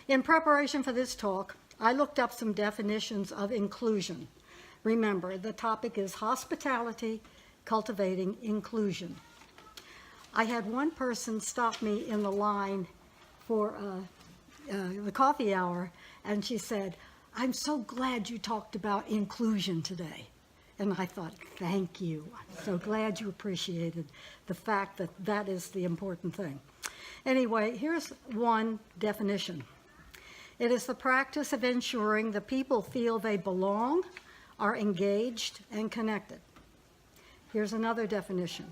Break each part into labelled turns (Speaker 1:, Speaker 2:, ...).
Speaker 1: In preparation for this talk, I looked up some definitions of inclusion. Remember, the topic is hospitality, cultivating inclusion. I had one person stop me in the line for the coffee hour, and she said, "I'm so glad you talked about inclusion today." And I thought, thank you. I'm so glad you appreciated the fact that that is the important thing. Anyway, here's one definition. It is the practice of ensuring that people feel they belong, are engaged, and connected. Here's another definition.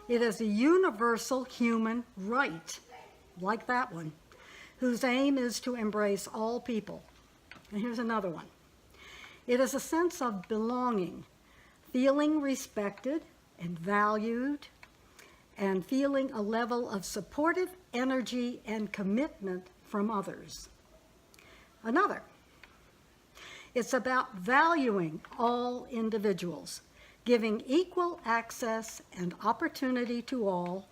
Speaker 1: It is a universal human right, like that one, whose aim is to embrace all people. And here's another one. It is a sense of belonging, feeling respected and valued, and feeling a level of supportive energy and commitment from others. Another, it's about valuing all individuals, giving equal access and opportunity to all,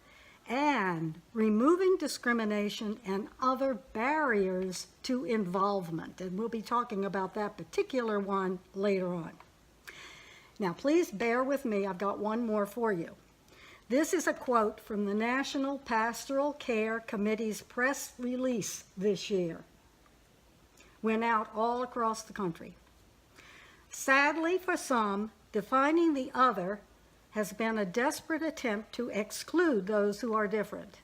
Speaker 1: and removing discrimination and other barriers to involvement. And we'll be talking about that particular one later on. Now, please bear with me. I've got one more for you. This is a quote from the National Pastoral Care Committee's press release this year. Went out all across the country. Sadly, for some, defining the other has been a desperate attempt to exclude those who are different.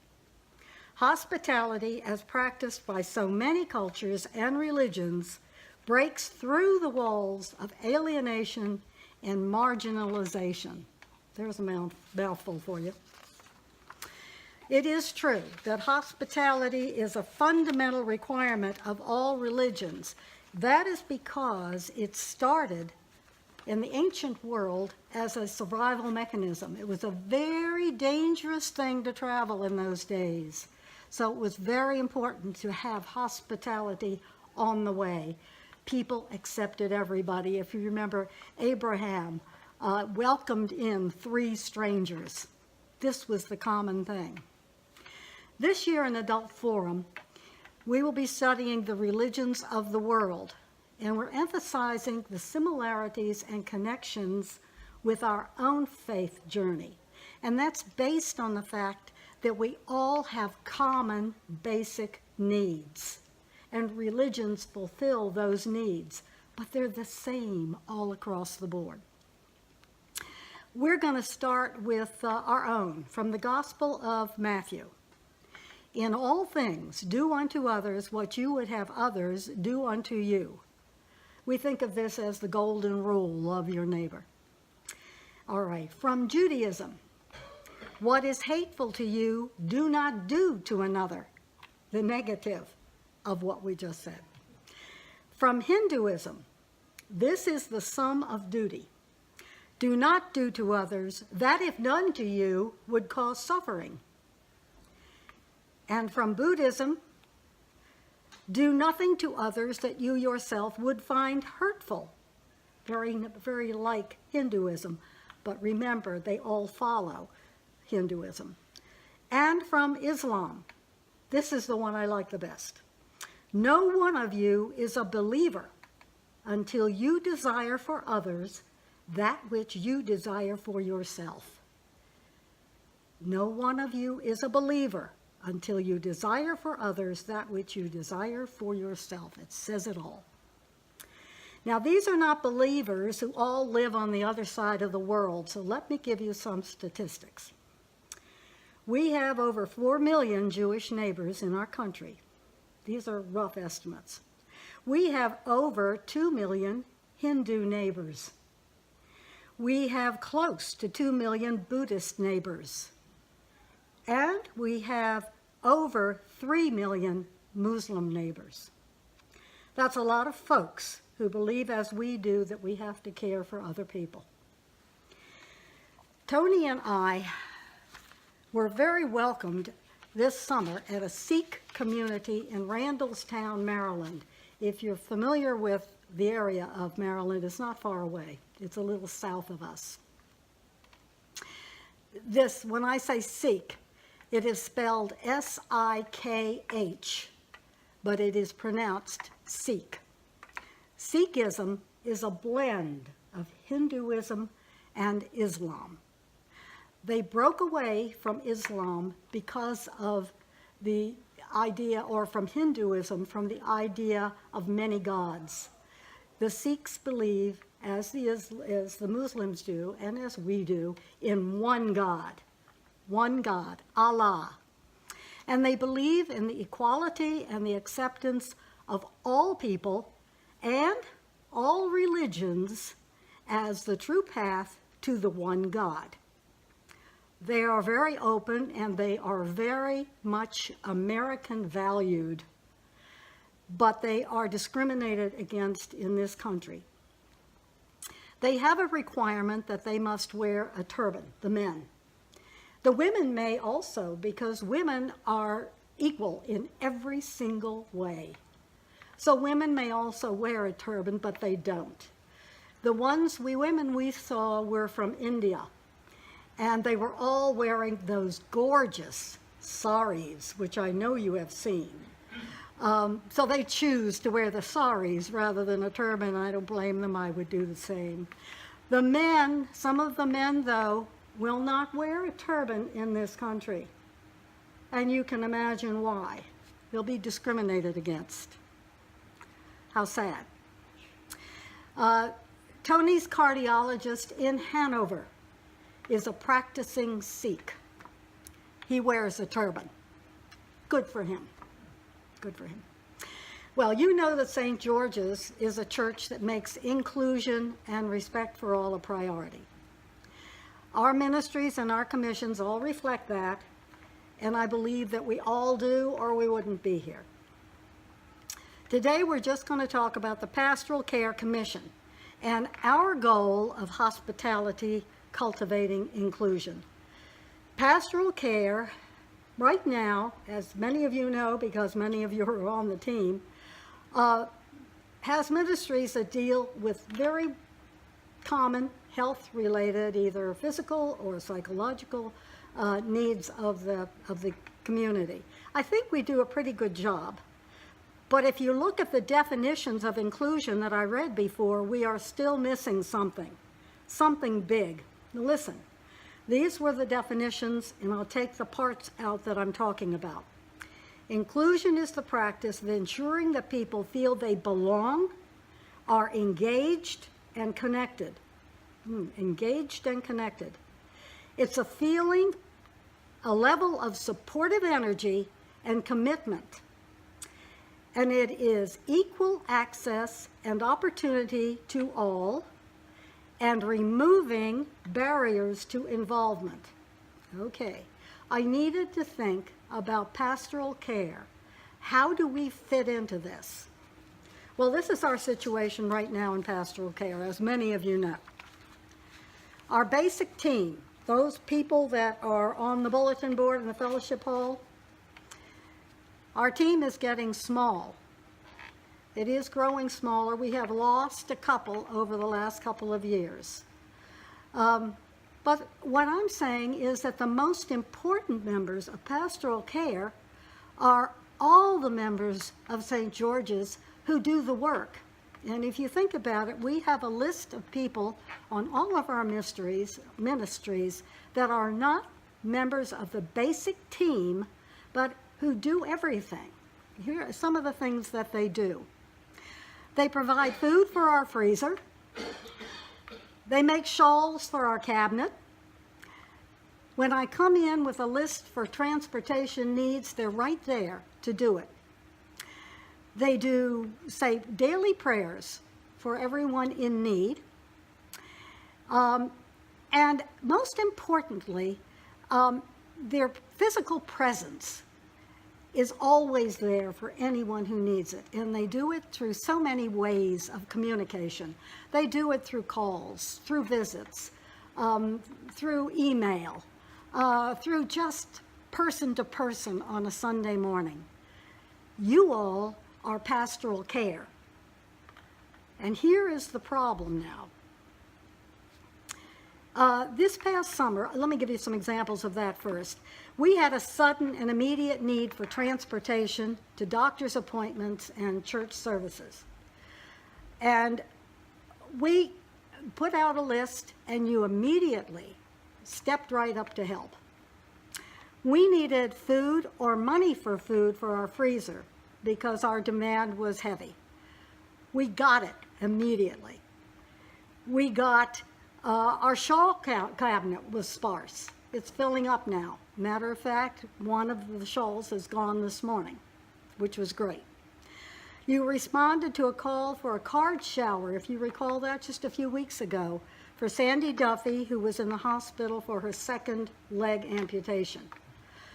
Speaker 1: Hospitality, as practiced by so many cultures and religions, breaks through the walls of alienation and marginalization. There's a mouthful for you. It is true that hospitality is a fundamental requirement of all religions. That is because it started in the ancient world as a survival mechanism. It was a very dangerous thing to travel in those days. So it was very important to have hospitality on the way. People accepted everybody. If you remember, Abraham welcomed in 3 strangers. This was the common thing. This year in Adult Forum, we will be studying the religions of the world, and we're emphasizing the similarities and connections with our own faith journey. And that's based on the fact that we all have common basic needs, and religions fulfill those needs, but they're the same all across the board. We're going to start with our own, from the Gospel of Matthew. In all things, do unto others what you would have others do unto you. We think of this as the golden rule, love your neighbor. All right, from Judaism, what is hateful to you, do not do to another. The negative of what we just said. From Hinduism, this is the sum of duty. Do not do to others that, if done to you, would cause suffering. And from Buddhism, do nothing to others that you yourself would find hurtful. Very, very like Hinduism, but remember, they all follow Hinduism. And from Islam, this is the one I like the best. No one of you is a believer until you desire for others that which you desire for yourself. No one of you is a believer until you desire for others that which you desire for yourself. It says it all. Now, these are not believers who all live on the other side of the world, so let me give you some statistics. We have over 4 million Jewish neighbors in our country. These are rough estimates. We have over 2 million Hindu neighbors. We have close to 2 million Buddhist neighbors. And we have over 3 million Muslim neighbors. That's a lot of folks who believe, as we do, that we have to care for other people. Tony and I were very welcomed this summer at a Sikh community in Randallstown, Maryland. If you're familiar with the area of Maryland, it's not far away. It's a little south of us. This, when I say Sikh, it is spelled S-I-K-H. but it is pronounced Sikh. Sikhism is a blend of Hinduism and Islam. They broke away from Islam because of the idea, or from Hinduism, from the idea of many gods. The Sikhs believe, as the Muslims do, and as we do, in one God, Allah. And they believe in the equality and the acceptance of all people and all religions as the true path to the one God. They are very open, and they are very much American valued, but they are discriminated against in this country. They have a requirement that they must wear a turban, the men. The women may also, because women are equal in every single way. So women may also wear a turban, but they don't. The women we saw were from India, and they were all wearing those gorgeous saris, which I know you have seen. So they choose to wear the saris rather than a turban. I don't blame them. I would do the same. The men, some of the men, though, will not wear a turban in this country. And you can imagine why. They'll be discriminated against. How sad. Tony's cardiologist in Hanover is a practicing Sikh. He wears a turban. Good for him. Good for him. Well, you know that St. George's is a church that makes inclusion and respect for all a priority. Our ministries and our commissions all reflect that, and I believe that we all do, or we wouldn't be here. Today we're just going to talk about the Pastoral Care Commission and our goal of hospitality cultivating inclusion. Pastoral care, right now, as many of you know, because many of you are on the team, has ministries that deal with very common health-related, either physical or psychological needs of the community. I think we do a pretty good job. But if you look at the definitions of inclusion that I read before, we are still missing something big. Listen, these were the definitions, and I'll take the parts out that I'm talking about. Inclusion is the practice of ensuring that people feel they belong, are engaged and connected. Engaged and connected. It's a feeling, a level of supportive energy and commitment. And it is equal access and opportunity to all, and removing barriers to involvement. Okay, I needed to think about pastoral care. How do we fit into this? Well, this is our situation right now in pastoral care, as many of you know. Our basic team, those people that are on the bulletin board in the fellowship hall, our team is getting small. It is growing smaller. We have lost a couple over the last couple of years. But what I'm saying is that the most important members of pastoral care are all the members of St. George's who do the work. And if you think about it, we have a list of people on all of our ministries that are not members of the basic team, but who do everything. Here are some of the things that they do. They provide food for our freezer. They make shawls for our cabinet. When I come in with a list for transportation needs, they're right there to do it. They do, say, daily prayers for everyone in need. And most importantly, their physical presence is always there for anyone who needs it. And they do it through so many ways of communication. They do it through calls, through visits, through email, through just person to person on a Sunday morning. You all are pastoral care. And here is the problem This past summer, let me give you some examples of that first. We had a sudden and immediate need for transportation to doctor's appointments and church services. And we put out a list, and you immediately stepped right up to help. We needed food or money for food for our freezer because our demand was heavy. We got it immediately. We got our shawl cabinet was sparse. It's filling up now. Matter of fact, one of the shawls is gone this morning, which was great. You responded to a call for a card shower, if you recall that, just a few weeks ago, for Sandy Duffy, who was in the hospital for her second leg amputation.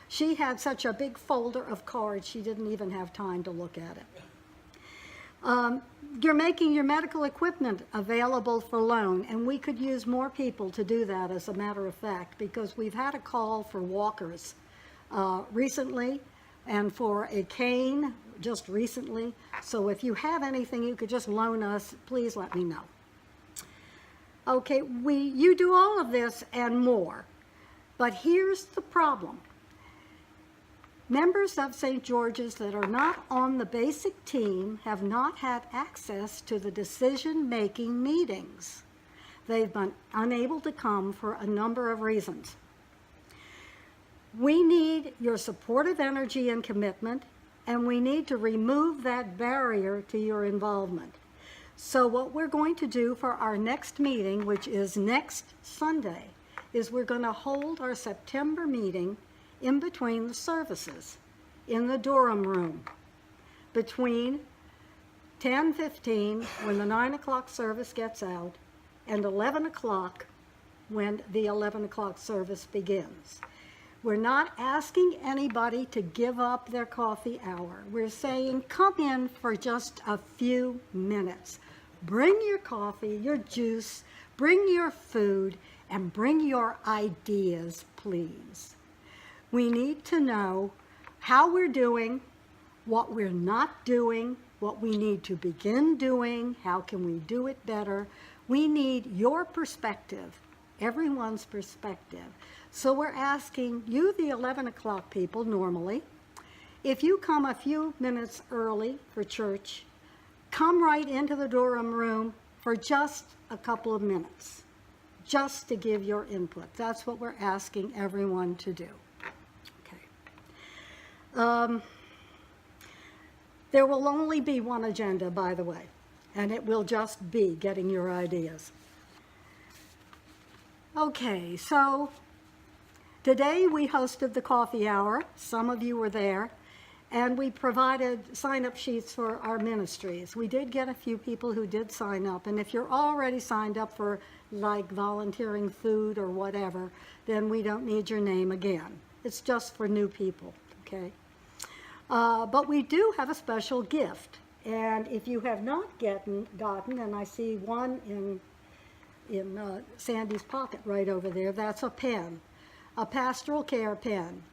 Speaker 1: She had such a big folder of cards, she didn't even have time to look at it. You're making your medical equipment available for loan, and we could use more people to do that, as a matter of fact, because we've had a call for walkers recently and for a cane just recently. So if you have anything you could just loan us, please let me know. Okay, you do all of this and more, but here's the problem. Members of St. George's that are not on the basic team have not had access to the decision-making meetings. They've been unable to come for a number of reasons. We need your supportive energy and commitment, and we need to remove that barrier to your involvement. So what we're going to do for our next meeting, which is next Sunday, is we're going to hold our September meeting in between the services in the Durham room between 10:15 when the 9 o'clock service gets out and 11 o'clock when the 11 o'clock service begins. We're not asking anybody to give up their coffee hour. We're saying come in for just a few minutes. Bring your coffee, your juice, bring your food, and bring your ideas, please. We need to know how we're doing, what we're not doing, what we need to begin doing, how can we do it better. We need your perspective, everyone's perspective. So we're asking you, the 11 o'clock people, normally, if you come a few minutes early for church, come right into the Durham room for just a couple of minutes, just to give your input. That's what we're asking everyone to do. There will only be one agenda, by the way, and it will just be getting your ideas. Okay, so today we hosted the coffee hour. Some of you were there, and we provided sign-up sheets for our ministries. We did get a few people who did sign up, and if you're already signed up for like volunteering food or whatever, then we don't need your name again. It's just for new people, okay? But we do have a special gift, and if you have not gotten, and I see one in Sandy's pocket right over there, that's a pen, a pastoral care pen.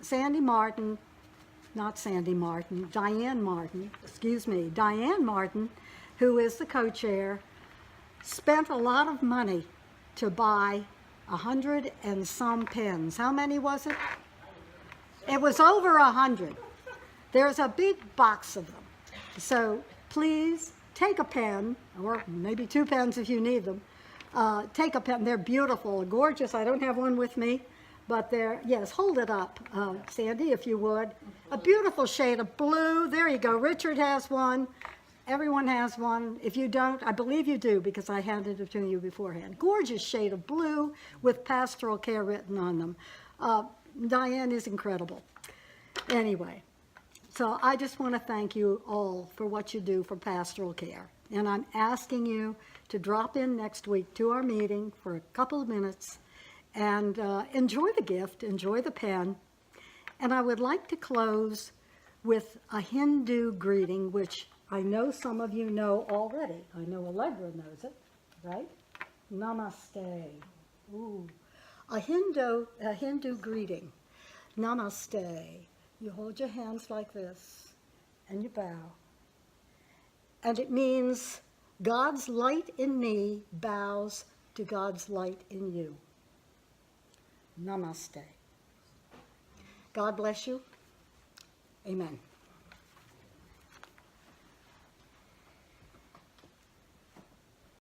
Speaker 1: Diane Martin, who is the co-chair, spent a lot of money to buy 100 and some pens. How many was it? It was over 100. There's a big box of them. So please take a pen, or maybe 2 pens if you need them. Take a pen. They're beautiful, gorgeous. I don't have one with me, but they're, yes, hold it up, Sandy, if you would. A beautiful shade of blue. There you go. Richard has one. Everyone has one. If you don't, I believe you do because I handed it to you beforehand. Gorgeous shade of blue with pastoral care written on them. Diane is incredible. Anyway, so I just want to thank you all for what you do for pastoral care. And I'm asking you to drop in next week to our meeting for a couple of minutes and enjoy the gift, enjoy the pen. And I would like to close with a Hindu greeting, which I know some of you know already. I know Allegra knows it, right? Namaste. Ooh. A Hindu greeting. Namaste. You hold your hands like this, and you bow. And it means God's light in me bows to God's light in you. Namaste. God bless you. Amen.